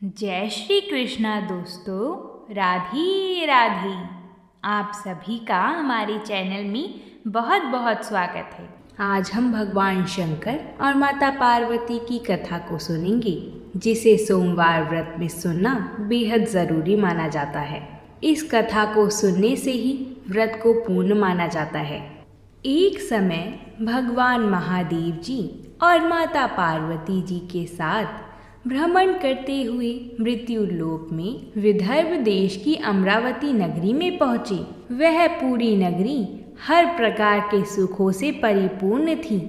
जय श्री कृष्णा दोस्तों, राधे राधे। आप सभी का हमारे चैनल में बहुत बहुत स्वागत है। आज हम भगवान शंकर और माता पार्वती की कथा को सुनेंगे, जिसे सोमवार व्रत में सुनना बेहद ज़रूरी माना जाता है। इस कथा को सुनने से ही व्रत को पूर्ण माना जाता है। एक समय भगवान महादेव जी और माता पार्वती जी के साथ भ्रमण करते हुए मृत्यु लोक में विदर्भ देश की अमरावती नगरी में पहुँचे। वह पूरी नगरी हर प्रकार के सुखों से परिपूर्ण थी।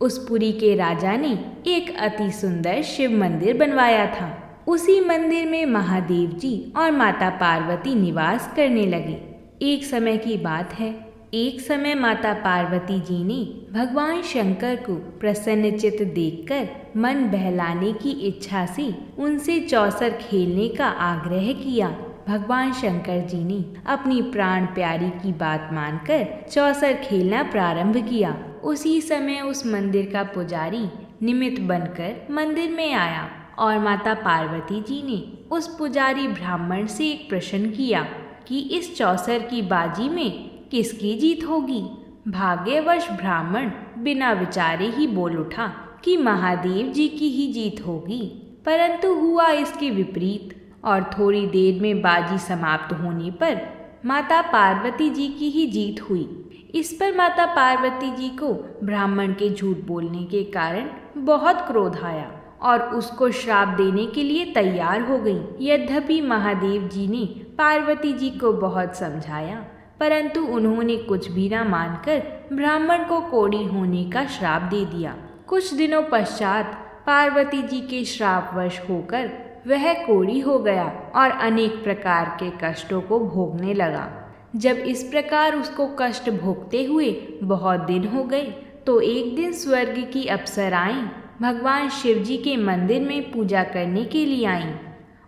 उस पुरी के राजा ने एक अति सुंदर शिव मंदिर बनवाया था। उसी मंदिर में महादेव जी और माता पार्वती निवास करने लगे। एक समय की बात है, एक समय माता पार्वती जी ने भगवान शंकर को प्रसन्नचित्त देखकर मन बहलाने की इच्छा से उनसे चौसर खेलने का आग्रह किया। भगवान शंकर जी ने अपनी प्राण प्यारी की बात मानकर चौसर खेलना प्रारंभ किया। उसी समय उस मंदिर का पुजारी निमित्त बनकर मंदिर में आया और माता पार्वती जी ने उस पुजारी ब्राह्मण से एक प्रश्न किया कि इस चौसर की बाजी में किसकी जीत होगी। भाग्यवश ब्राह्मण बिना विचारे ही बोल उठा कि महादेव जी की ही जीत होगी। परंतु हुआ इसके विपरीत और थोड़ी देर में बाजी समाप्त होने पर माता पार्वती जी की ही जीत हुई। इस पर माता पार्वती जी को ब्राह्मण के झूठ बोलने के कारण बहुत क्रोध आया और उसको श्राप देने के लिए तैयार हो गई। यद्यपि महादेव जी ने पार्वती जी को बहुत समझाया, परंतु उन्होंने कुछ भी न मानकर ब्राह्मण को कोढ़ी होने का श्राप दे दिया। कुछ दिनों पश्चात पार्वती जी के श्रापवश होकर वह कोढ़ी हो गया और अनेक प्रकार के कष्टों को भोगने लगा। जब इस प्रकार उसको कष्ट भोगते हुए बहुत दिन हो गए, तो एक दिन स्वर्ग की अप्सराएं भगवान शिव जी के मंदिर में पूजा करने के लिए आईं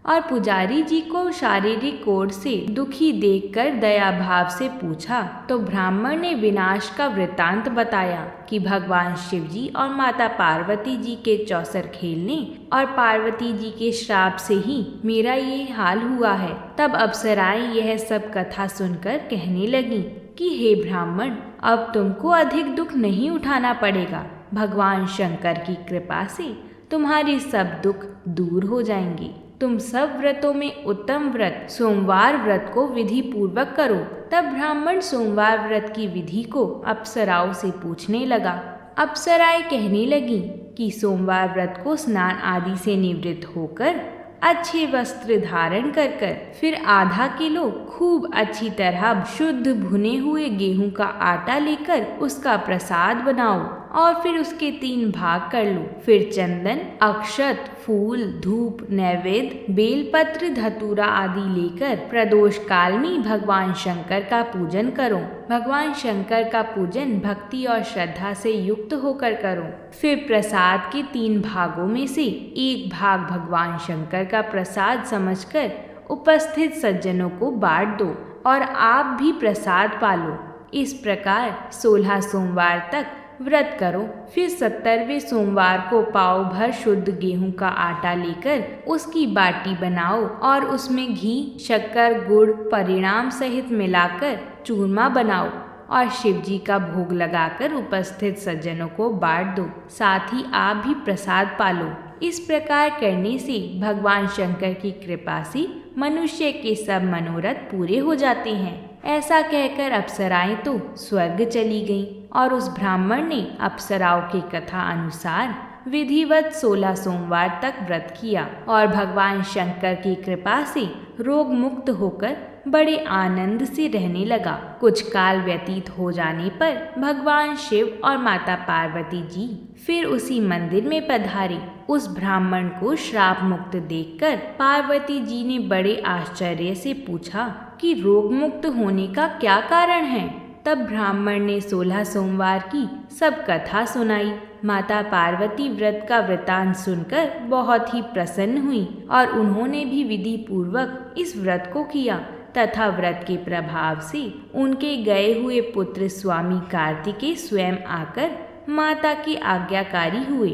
और पुजारी जी को शारीरिक कोढ़ से दुखी देखकर दया भाव से पूछा, तो ब्राह्मण ने विनाश का वृत्तांत बताया कि भगवान शिव जी और माता पार्वती जी के चौसर खेलने और पार्वती जी के श्राप से ही मेरा ये हाल हुआ है। तब अप्सराएं यह सब कथा सुनकर कहने लगी कि हे ब्राह्मण, अब तुमको अधिक दुख नहीं उठाना पड़ेगा। भगवान शंकर की कृपा से तुम्हारे सब दुख दूर हो जाएंगे। तुम सब व्रतों में उत्तम व्रत सोमवार व्रत को विधि पूर्वक करो। तब ब्राह्मण सोमवार व्रत की विधि को अप्सराओं से पूछने लगा। अप्सराएं कहने लगी कि सोमवार व्रत को स्नान आदि से निवृत्त होकर अच्छे वस्त्र धारण कर फिर आधा किलो खूब अच्छी तरह शुद्ध भुने हुए गेहूं का आटा लेकर उसका प्रसाद बनाओ और फिर उसके 3 भाग कर लो। फिर चंदन, अक्षत, फूल, धूप, नैवेद्य, बेलपत्र, धतूरा आदि लेकर प्रदोष काल में भगवान शंकर का पूजन करो। भगवान शंकर का पूजन भक्ति और श्रद्धा से युक्त होकर करो। फिर प्रसाद के 3 भागों में से एक भाग भगवान शंकर का प्रसाद समझकर उपस्थित सज्जनों को बांट दो और आप भी प्रसाद पालो। इस प्रकार 16 सोमवार तक व्रत करो। फिर 17वें सोमवार को पाव भर शुद्ध गेहूं का आटा लेकर उसकी बाटी बनाओ और उसमें घी, शक्कर, गुड़ परिणाम सहित मिलाकर चूरमा बनाओ और शिव जी का भोग लगाकर उपस्थित सज्जनों को बांट दो। साथ ही आप भी प्रसाद पालो। इस प्रकार करने से भगवान शंकर की कृपा से मनुष्य के सब मनोरथ पूरे हो जाते हैं। ऐसा कहकर अप्सराएं तो स्वर्ग चली गईं और उस ब्राह्मण ने अप्सराओं की कथा अनुसार विधिवत 16 सोमवार तक व्रत किया और भगवान शंकर की कृपा से रोग मुक्त होकर बड़े आनंद से रहने लगा। कुछ काल व्यतीत हो जाने पर भगवान शिव और माता पार्वती जी फिर उसी मंदिर में पधारे। उस ब्राह्मण को श्राप मुक्त देखकर पार्वती जी ने बड़े आश्चर्य से पूछा कि रोग मुक्त होने का क्या कारण है। तब ब्राह्मण ने 16 सोमवार की सब कथा सुनाई। माता पार्वती व्रत का वृतांत सुनकर बहुत ही प्रसन्न हुई और उन्होंने भी विधि पूर्वक इस व्रत को किया तथा व्रत के प्रभाव से उनके गए हुए पुत्र स्वामी कार्तिकेय स्वयं आकर माता के आज्ञाकारी हुए।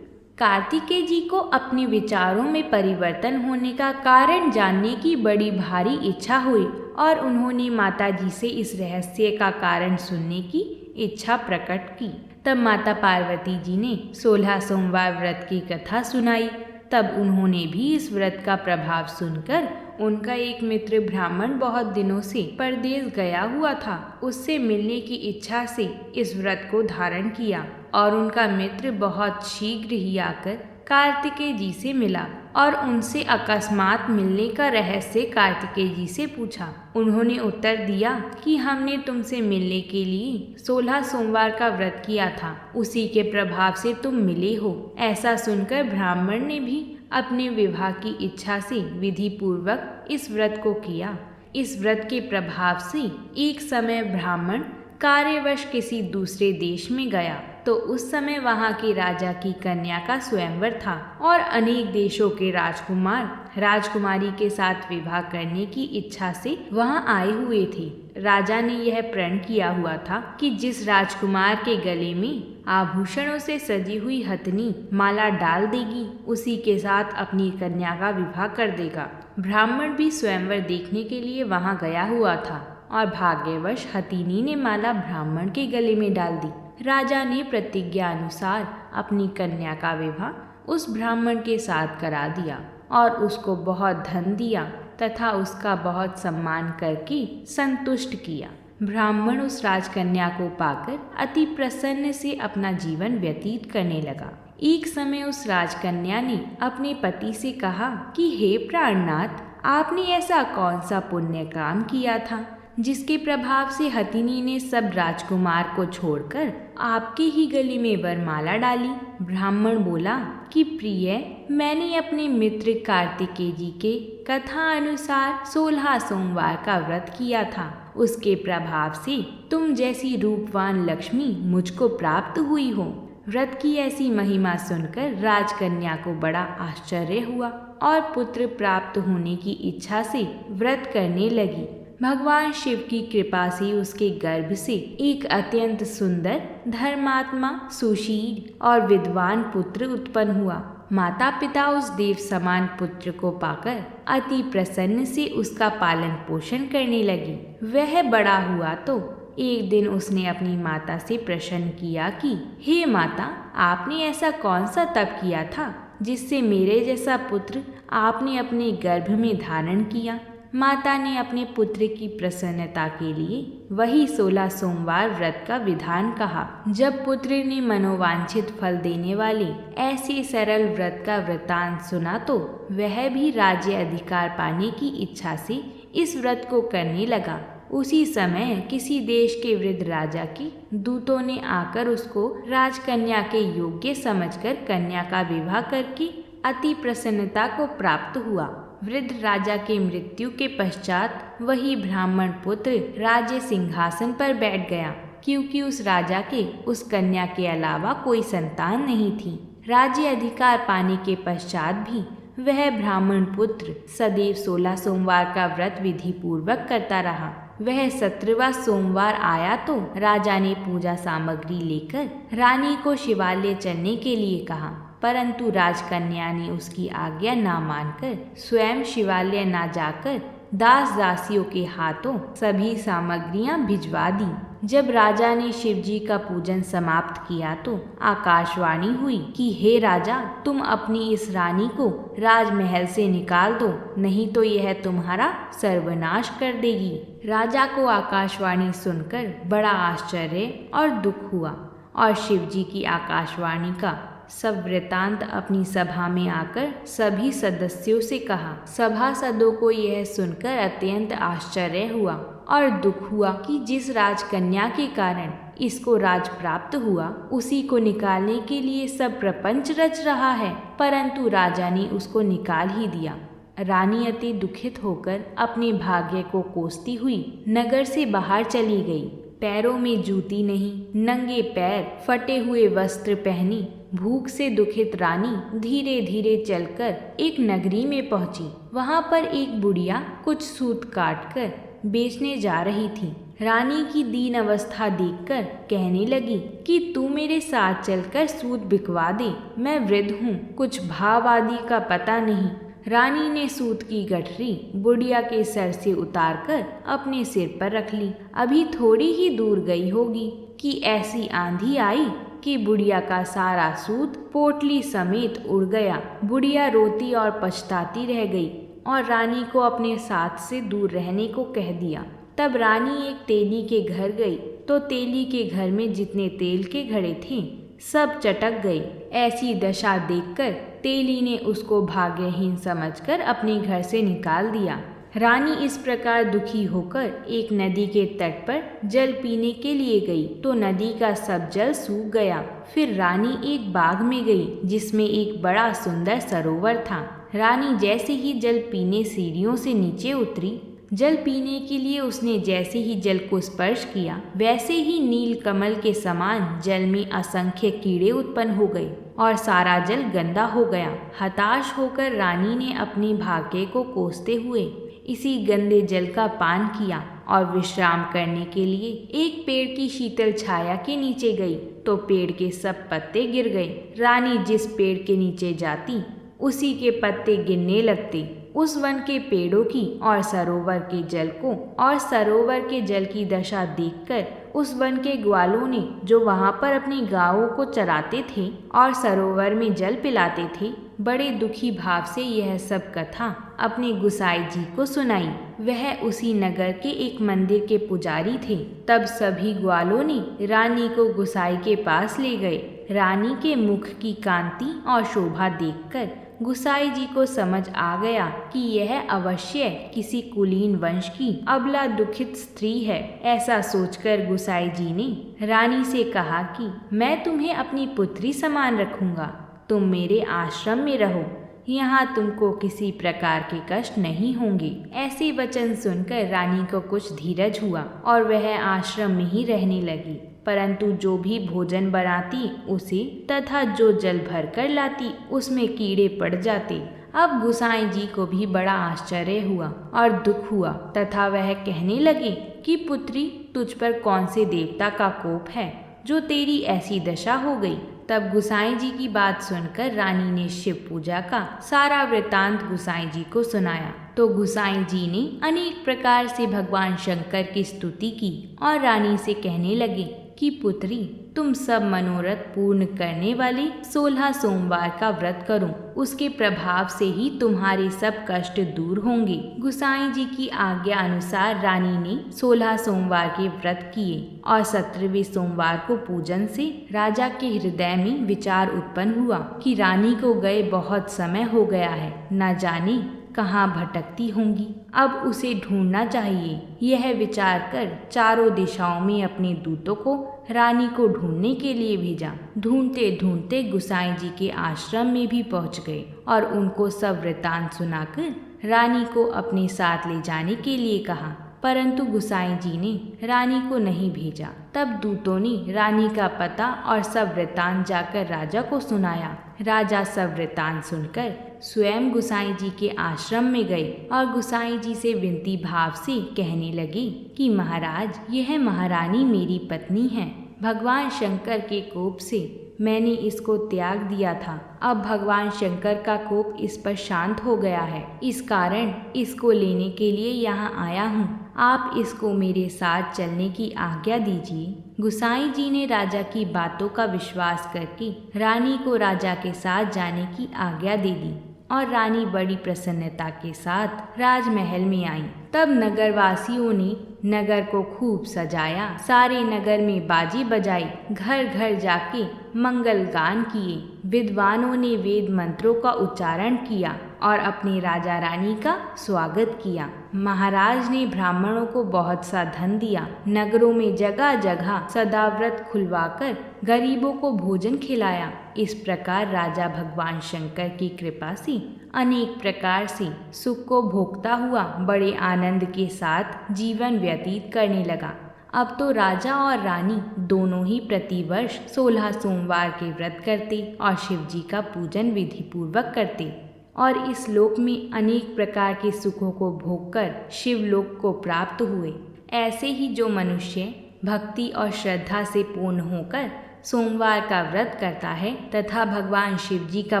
कार्तिकेय जी को अपने विचारों में परिवर्तन होने का कारण जानने की बड़ी भारी इच्छा हुई और उन्होंने माता जी से इस रहस्य का कारण सुनने की इच्छा प्रकट की। तब माता पार्वती जी ने 16 सोमवार व्रत की कथा सुनाई। तब उन्होंने भी इस व्रत का प्रभाव सुनकर उनका एक मित्र ब्राह्मण बहुत दिनों से परदेश गया हुआ था, उससे मिलने की इच्छा से इस व्रत को धारण किया और उनका मित्र बहुत शीघ्र ही आकर कार्तिकेय जी से मिला और उनसे अकस्मात मिलने का रहस्य कार्तिकेय जी से पूछा। उन्होंने उत्तर दिया कि हमने तुमसे मिलने के लिए 16 सोमवार का व्रत किया था, उसी के प्रभाव से तुम मिले हो। ऐसा सुनकर ब्राह्मण ने भी अपने विवाह की इच्छा से विधि पूर्वक इस व्रत को किया। इस व्रत के प्रभाव से एक समय ब्राह्मण कार्यवश किसी दूसरे देश में गया तो उस समय वहां के राजा की कन्या का स्वयंवर था और अनेक देशों के राजकुमार राजकुमारी के साथ विवाह करने की इच्छा से वहां आए हुए थे। राजा ने यह प्रण किया हुआ था कि जिस राजकुमार के गले में आभूषणों से सजी हुई हथनी माला डाल देगी, उसी के साथ अपनी कन्या का विवाह कर देगा। ब्राह्मण भी स्वयंवर देखने के लिए वहां गया हुआ था और भाग्यवश हथिनी ने माला ब्राह्मण के गले में डाल दी। राजा ने प्रतिज्ञा अनुसार अपनी कन्या का विवाह उस ब्राह्मण के साथ करा दिया और उसको बहुत धन दिया तथा उसका बहुत सम्मान करके संतुष्ट किया। ब्राह्मण उस राजकन्या को पाकर अति प्रसन्न से अपना जीवन व्यतीत करने लगा। एक समय उस राजकन्या ने अपने पति से कहा कि हे प्राणनाथ, आपने ऐसा कौन सा पुण्य काम किया था जिसके प्रभाव से हथिनी ने सब राजकुमार को छोड़कर आपके ही गले में वरमाला डाली। ब्राह्मण बोला कि प्रिय, मैंने अपने मित्र कार्तिकेय जी के कथा अनुसार 16 सोमवार का व्रत किया था। उसके प्रभाव से तुम जैसी रूपवान लक्ष्मी मुझको प्राप्त हुई हो। व्रत की ऐसी महिमा सुनकर राजकन्या को बड़ा आश्चर्य हुआ और पुत्र प्राप्त होने की इच्छा से व्रत करने लगी। भगवान शिव की कृपा से उसके गर्भ से एक अत्यंत सुंदर, धर्मात्मा, सुशील और विद्वान पुत्र उत्पन्न हुआ। माता पिता उस देव समान पुत्र को पाकर अति प्रसन्न से उसका पालन पोषण करने लगी। वह बड़ा हुआ तो एक दिन उसने अपनी माता से प्रश्न किया कि हे माता, आपने ऐसा कौन सा तप किया था जिससे मेरे जैसा पुत्र आपने अपने गर्भ में धारण किया। माता ने अपने पुत्र की प्रसन्नता के लिए वही 16 सोमवार व्रत का विधान कहा। जब पुत्र ने मनोवांछित फल देने वाले ऐसे सरल व्रत का वृतांत सुना तो वह भी राज्य अधिकार पाने की इच्छा से इस व्रत को करने लगा। उसी समय किसी देश के वृद्ध राजा के दूतों ने आकर उसको राजकन्या के योग्य समझकर कन्या का विवाह करके अति प्रसन्नता को प्राप्त हुआ। वृद्ध राजा के मृत्यु के पश्चात वही ब्राह्मण पुत्र राज्य सिंहासन पर बैठ गया, क्योंकि उस राजा के उस कन्या के अलावा कोई संतान नहीं थी। राज्य अधिकार पाने के पश्चात भी वह ब्राह्मण पुत्र सदैव 16 सोमवार का व्रत विधि पूर्वक करता रहा। वह 17वां सोमवार आया तो राजा ने पूजा सामग्री लेकर रानी को शिवालय चलने के लिए कहा, परंतु राजकन्या ने उसकी आज्ञा ना मानकर स्वयं शिवालय ना जाकर दास दासियों के हाथों सभी सामग्रियां भिजवा दी। जब राजा ने शिव जी का पूजन समाप्त किया तो आकाशवाणी हुई कि हे राजा, तुम अपनी इस रानी को राजमहल से निकाल दो, नहीं तो यह तुम्हारा सर्वनाश कर देगी। राजा को आकाशवाणी सुनकर बड़ा आश्चर्य और दुख हुआ और शिव जी की आकाशवाणी का सब वृतांत अपनी सभा में आकर सभी सदस्यों से कहा। सभासदों को यह सुनकर अत्यंत आश्चर्य हुआ और दुख हुआ कि जिस राजकन्या के कारण इसको राज प्राप्त हुआ, उसी को निकालने के लिए सब प्रपंच रच रहा है, परंतु राजा ने उसको निकाल ही दिया। रानी अति दुखित होकर अपने भाग्य को कोसती हुई नगर से बाहर चली गई। पैरों में जूती नहीं, नंगे पैर, फटे हुए वस्त्र पहनी भूख से दुखित रानी धीरे धीरे चलकर एक नगरी में पहुंची। वहां पर एक बुढ़िया कुछ सूत काट कर बेचने जा रही थी। रानी की दीन अवस्था देखकर कहने लगी कि तू मेरे साथ चलकर सूत बिकवा दे, मैं वृद्ध हूँ, कुछ भाव आदि का पता नहीं। रानी ने सूत की गठरी बुढ़िया के सर से उतारकर अपने सिर पर रख ली। अभी थोड़ी ही दूर गई होगी कि ऐसी आंधी आई कि बुढ़िया का सारा सूत पोटली समेत उड़ गया। बुढ़िया रोती और पछताती रह गई और रानी को अपने साथ से दूर रहने को कह दिया। तब रानी एक तेली के घर गई तो तेली के घर में जितने तेल के घड़े थे सब चटक गए। ऐसी दशा देखकर तेली ने उसको भाग्यहीन समझकर अपने घर से निकाल दिया। रानी इस प्रकार दुखी होकर एक नदी के तट पर जल पीने के लिए गई तो नदी का सब जल सूख गया। फिर रानी एक बाग में गई जिसमें एक बड़ा सुंदर सरोवर था। रानी जैसे ही जल पीने सीढ़ियों से नीचे उतरी, जल पीने के लिए उसने जैसे ही जल को स्पर्श किया वैसे ही नील कमल के समान जल में असंख्य कीड़े उत्पन्न हो गए और सारा जल गंदा हो गया। हताश होकर रानी ने अपने भाग्य को कोसते हुए इसी गंदे जल का पान किया और विश्राम करने के लिए एक पेड़ की शीतल छाया के नीचे गई तो पेड़ के सब पत्ते गिर गए। रानी जिस पेड़ के नीचे जाती उसी के पत्ते गिरने लगते। उस वन के पेड़ों की और सरोवर के जल को और सरोवर के जल की दशा देखकर उस वन के ग्वालों ने, जो वहां पर अपनी गायों को चराते थे और सरोवर में जल पिलाते थे, बड़े दुखी भाव से यह सब कथा अपने गुसाई जी को सुनाई। वह उसी नगर के एक मंदिर के पुजारी थे। तब सभी ग्वालों ने रानी को गुसाई के पास ले गए। रानी के मुख की कांति और शोभा देखकर गुसाई जी को समझ आ गया कि यह अवश्य किसी कुलीन वंश की अबला दुखित स्त्री है। ऐसा सोचकर गुसाई जी ने रानी से कहा कि मैं तुम्हें अपनी पुत्री समान रखूंगा, तुम मेरे आश्रम में रहो, यहाँ तुमको किसी प्रकार के कष्ट नहीं होंगे। ऐसे वचन सुनकर रानी को कुछ धीरज हुआ और वह आश्रम में ही रहने लगी। परंतु जो भी भोजन बनाती उसे तथा जो जल भर कर लाती उसमें कीड़े पड़ जाते। अब गुसाई जी को भी बड़ा आश्चर्य हुआ और दुख हुआ तथा वह कहने लगे कि पुत्री, तुझ पर कौन से देवता का कोप है जो तेरी ऐसी दशा हो गई। तब गुसाई जी की बात सुनकर रानी ने शिव पूजा का सारा वृतांत गुसाई जी को सुनाया। तो गुसाई जी ने अनेक प्रकार से भगवान शंकर की स्तुति की और रानी से कहने लगे कि पुत्री, तुम सब मनोरथ पूर्ण करने वाले 16 सोमवार का व्रत करो, उसके प्रभाव से ही तुम्हारे सब कष्ट दूर होंगे। गुसाई जी की आज्ञा अनुसार रानी ने 16 सोमवार के व्रत किए और 17वें सोमवार को पूजन से राजा के हृदय में विचार उत्पन्न हुआ कि रानी को गए बहुत समय हो गया है, न जाने कहाँ भटकती होंगी, अब उसे ढूंढना चाहिए। यह विचार कर चारों दिशाओं में अपने दूतों को रानी को ढूंढने के लिए भेजा। ढूंढते ढूंढते गुसाई जी के आश्रम में भी पहुंच गए और उनको सब वृतांत सुनाकर रानी को अपने साथ ले जाने के लिए कहा। परंतु गुसाई जी ने रानी को नहीं भेजा। तब दूतों ने रानी का पता और सब वृतांत जाकर राजा को सुनाया। राजा सब वृतांत सुनकर स्वयं गुसाई जी के आश्रम में गए और गुसाई जी से विनती भाव से कहने लगे कि महाराज, यह महारानी मेरी पत्नी है। भगवान शंकर के कोप से मैंने इसको त्याग दिया था। अब भगवान शंकर का कोप इस पर शांत हो गया है, इस कारण इसको लेने के लिए यहाँ आया हूँ। आप इसको मेरे साथ चलने की आज्ञा दीजिए। गुसाई जी ने राजा की बातों का विश्वास करके रानी को राजा के साथ जाने की आज्ञा दे दी और रानी बड़ी प्रसन्नता के साथ राजमहल में आई। तब नगरवासियों ने नगर को खूब सजाया, सारे नगर में बाजी बजाई, घर घर जाके मंगल गान किए। विद्वानों ने वेद मंत्रों का उच्चारण किया और अपने राजा रानी का स्वागत किया। महाराज ने ब्राह्मणों को बहुत सा धन दिया। नगरों में जगह जगह सदाव्रत खुलवाकर गरीबों को भोजन खिलाया। इस प्रकार राजा भगवान शंकर की कृपा से अनेक प्रकार से सुख को भोगता हुआ बड़े आनंद के साथ जीवन व्यतीत करने लगा। अब तो राजा और रानी दोनों ही प्रतिवर्ष 16 सोमवार के व्रत करते और शिव जी का पूजन विधि पूर्वक करते और इस लोक में अनेक प्रकार के सुखों को भोगकर शिवलोक को प्राप्त हुए। ऐसे ही जो मनुष्य भक्ति और श्रद्धा से पूर्ण होकर सोमवार का व्रत करता है तथा भगवान शिव जी का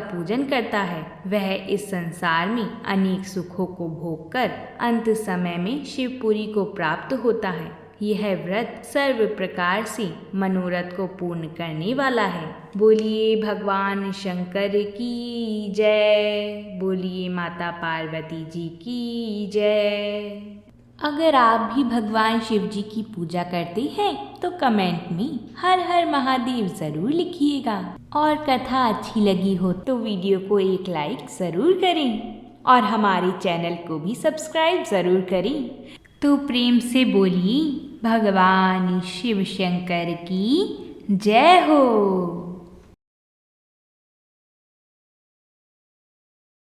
पूजन करता है, वह इस संसार में अनेक सुखों को भोग कर अंत समय में शिवपुरी को प्राप्त होता है। यह व्रत सर्व प्रकार से मनोरथ को पूर्ण करने वाला है। बोलिए भगवान शंकर की जय, बोलिए माता पार्वती जी की जय। अगर आप भी भगवान शिव जी की पूजा करते हैं तो कमेंट में हर हर महादेव ज़रूर लिखिएगा। और कथा अच्छी लगी हो तो वीडियो को एक लाइक ज़रूर करें और हमारे चैनल को भी सब्सक्राइब ज़रूर करें। तो प्रेम से बोलिए भगवान शिव शंकर की जय हो।